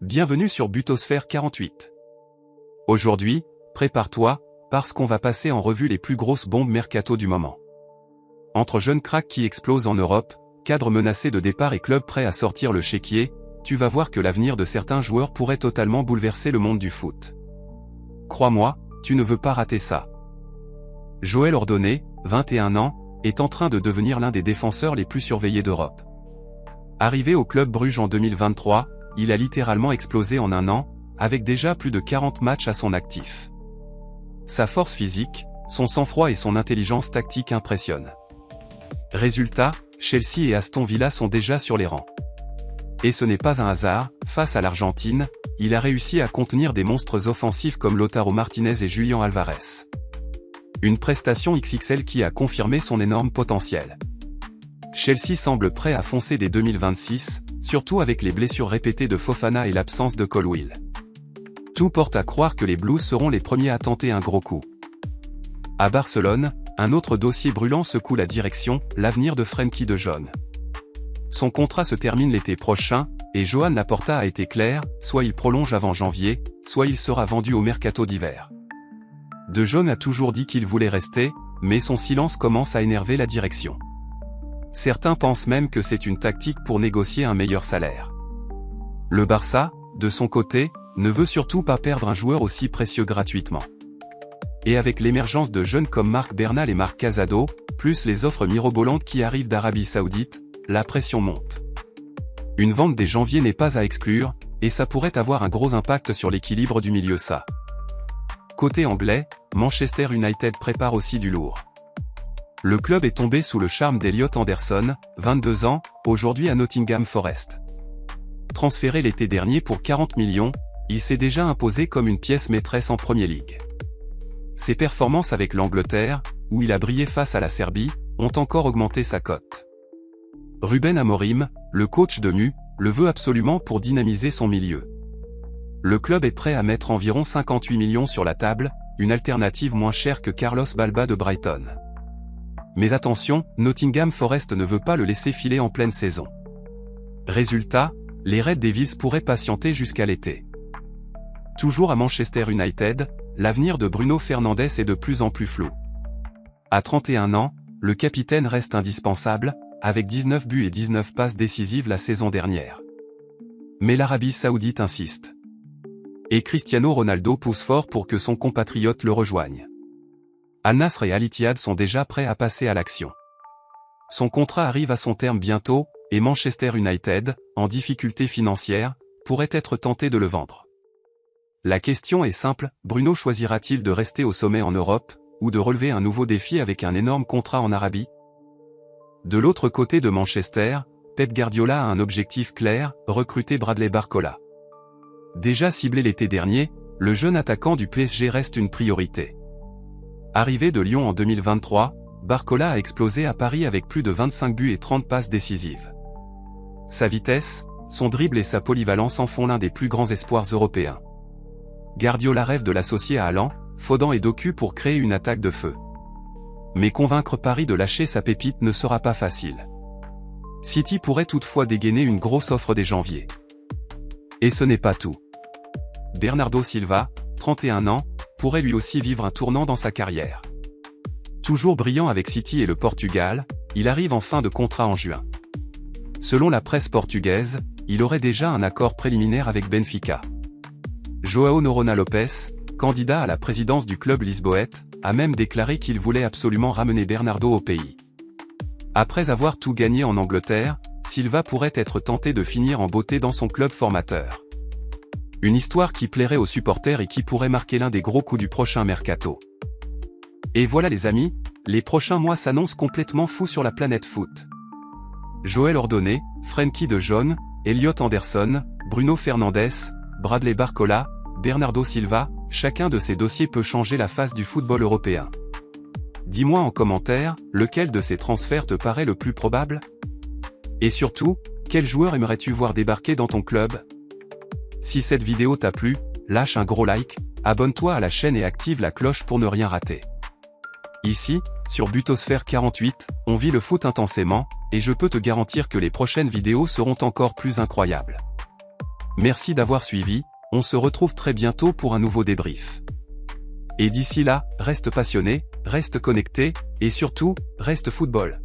Bienvenue sur Butosphère 48. Aujourd'hui, prépare-toi, parce qu'on va passer en revue les plus grosses bombes mercato du moment. Entre jeunes cracks qui explosent en Europe, cadres menacés de départ et clubs prêts à sortir le chéquier, tu vas voir que l'avenir de certains joueurs pourrait totalement bouleverser le monde du foot. Crois-moi, tu ne veux pas rater ça. Joël Ordonné, 21 ans, est en train de devenir l'un des défenseurs les plus surveillés d'Europe. Arrivé au club Bruges en 2023, il a littéralement explosé en un an, avec déjà plus de 40 matchs à son actif. Sa force physique, son sang-froid et son intelligence tactique impressionnent. Résultat, Chelsea et Aston Villa sont déjà sur les rangs. Et ce n'est pas un hasard, face à l'Argentine, il a réussi à contenir des monstres offensifs comme Lautaro Martinez et Julián Álvarez. Une prestation XXL qui a confirmé son énorme potentiel. Chelsea semble prêt à foncer dès 2026, surtout avec les blessures répétées de Fofana et l'absence de Colwill. Tout porte à croire que les Blues seront les premiers à tenter un gros coup. À Barcelone, un autre dossier brûlant secoue la direction, l'avenir de Frenkie de Jong. Son contrat se termine l'été prochain, et Joan Laporta a été clair, soit il prolonge avant janvier, soit il sera vendu au mercato d'hiver. De Jong a toujours dit qu'il voulait rester, mais son silence commence à énerver la direction. Certains pensent même que c'est une tactique pour négocier un meilleur salaire. Le Barça, de son côté, ne veut surtout pas perdre un joueur aussi précieux gratuitement. Et avec l'émergence de jeunes comme Marc Bernal et Marc Casado, plus les offres mirobolantes qui arrivent d'Arabie Saoudite, la pression monte. Une vente dès janvier n'est pas à exclure, et ça pourrait avoir un gros impact sur l'équilibre du milieu ça. Côté anglais, Manchester United prépare aussi du lourd. Le club est tombé sous le charme d'Elliot Anderson, 22 ans, aujourd'hui à Nottingham Forest. Transféré l'été dernier pour 40 millions, il s'est déjà imposé comme une pièce maîtresse en Premier League. Ses performances avec l'Angleterre, où il a brillé face à la Serbie, ont encore augmenté sa cote. Ruben Amorim, le coach de Mu, le veut absolument pour dynamiser son milieu. Le club est prêt à mettre environ 58 millions sur la table, une alternative moins chère que Carlos Balba de Brighton. Mais attention, Nottingham Forest ne veut pas le laisser filer en pleine saison. Résultat, les Red Devils pourraient patienter jusqu'à l'été. Toujours à Manchester United, l'avenir de Bruno Fernandes est de plus en plus flou. À 31 ans, le capitaine reste indispensable, avec 19 buts et 19 passes décisives la saison dernière. Mais l'Arabie Saoudite insiste. Et Cristiano Ronaldo pousse fort pour que son compatriote le rejoigne. Al-Nasr et Al-Ittihad sont déjà prêts à passer à l'action. Son contrat arrive à son terme bientôt, et Manchester United, en difficulté financière, pourrait être tenté de le vendre. La question est simple, Bruno choisira-t-il de rester au sommet en Europe, ou de relever un nouveau défi avec un énorme contrat en Arabie? De l'autre côté de Manchester, Pep Guardiola a un objectif clair, recruter Bradley Barcola. Déjà ciblé l'été dernier, le jeune attaquant du PSG reste une priorité. Arrivé de Lyon en 2023, Barcola a explosé à Paris avec plus de 25 buts et 30 passes décisives. Sa vitesse, son dribble et sa polyvalence en font l'un des plus grands espoirs européens. Guardiola rêve de l'associer à Haaland, Foden et Doku pour créer une attaque de feu. Mais convaincre Paris de lâcher sa pépite ne sera pas facile. City pourrait toutefois dégainer une grosse offre dès janvier. Et ce n'est pas tout. Bernardo Silva, 31 ans, pourrait lui aussi vivre un tournant dans sa carrière. Toujours brillant avec City et le Portugal, il arrive en fin de contrat en juin. Selon la presse portugaise, il aurait déjà un accord préliminaire avec Benfica. João Noronha Lopes, candidat à la présidence du club lisboète, a même déclaré qu'il voulait absolument ramener Bernardo au pays. Après avoir tout gagné en Angleterre, Silva pourrait être tenté de finir en beauté dans son club formateur. Une histoire qui plairait aux supporters et qui pourrait marquer l'un des gros coups du prochain mercato. Et voilà les amis, les prochains mois s'annoncent complètement fous sur la planète foot. Joël Ordonné, Frenkie de Jong, Elliot Anderson, Bruno Fernandes, Bradley Barcola, Bernardo Silva, chacun de ces dossiers peut changer la face du football européen. Dis-moi en commentaire, lequel de ces transferts te paraît le plus probable? Et surtout, quel joueur aimerais-tu voir débarquer dans ton club? Si cette vidéo t'a plu, lâche un gros like, abonne-toi à la chaîne et active la cloche pour ne rien rater. Ici, sur Butosphère 48, on vit le foot intensément, et je peux te garantir que les prochaines vidéos seront encore plus incroyables. Merci d'avoir suivi, on se retrouve très bientôt pour un nouveau débrief. Et d'ici là, reste passionné, reste connecté, et surtout, reste football.